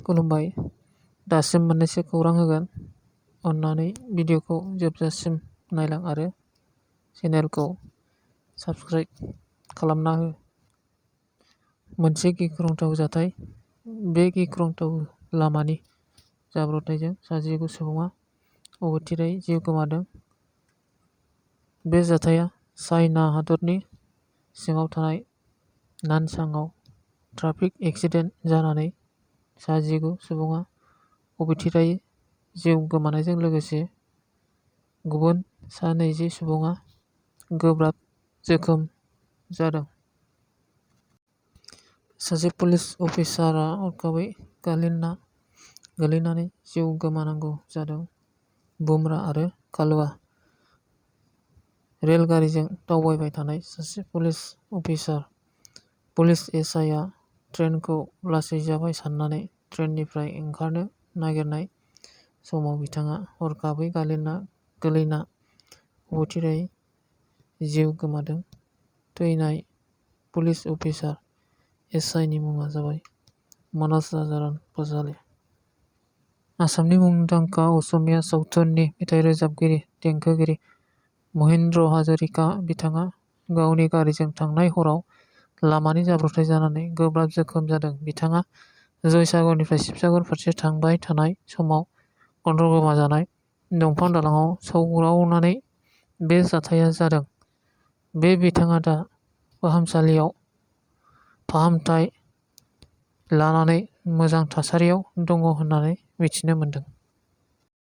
खुलुमबाय। दासिम मोननैसो खौरां होगोन। अन्नानै भिडिअखौ जोबजासिम नायलां आरो चेनेलखौ साबस्क्राइब खालामना हो। मोनसे गिख्रंथाव जाथाय। बे गिख्रंथाव लामानि जाब्रबथायजों 19 सुबुङा अबथिरायै जिउ गोमादों। बे जाथाया चाइना हादरनि सिङाव थानाय नानचांआव ट्राफिक एक्सिडेन्ट जानानै 19 सुबुङा अबथिरायै जिउ गोमानायजों लोगोसे गुबुन 20 सुबुङा गोब्राब जोखोम जादों। सासे पुलिस अफिसारआ हरखाबै गोलैनानै जिउ गोमानांगौ जादों। बुमरा आरो कालवा रेलगारिजों दावबायबाय थानाय सासे पुलिस अफिसार। पुलिस एसआइ आ ट्रेनखौ लासै जाबाय साननानै ट्रेननिफ्राय ओंखारनो नागिरनाय समाव बिथाङा हरखाबै गोलैना अबथिरायै जिउ गोमादों। थैनाय पुलिस अफिसार एसआइ नि मुङा जाबाय मनज राजाराम भजाले। आसामनि मुंदांखा असमिया सावथुननि मेथाइ रोजाबगिरि देंखोगिरि महेन्द्र हाजरिका बिथाङा गावनि गारिजों थांनाय हराव लामानि जाब्रबथाय जानानै गोब्राब जोखोम जादों। बिथाङा जयसागरनिफ्राय शिबसागर फारसे थांबाय थानाय समाव कन्ट्रल गोमाजानाय दंफां दालांआव सौग्रावनानै बे जाथाया जादों। बिथाङा दा फाहामसालियाव फाहामथाय लानानै मोजां थासारियाव दङ होननानै मिथिनो मोनदों।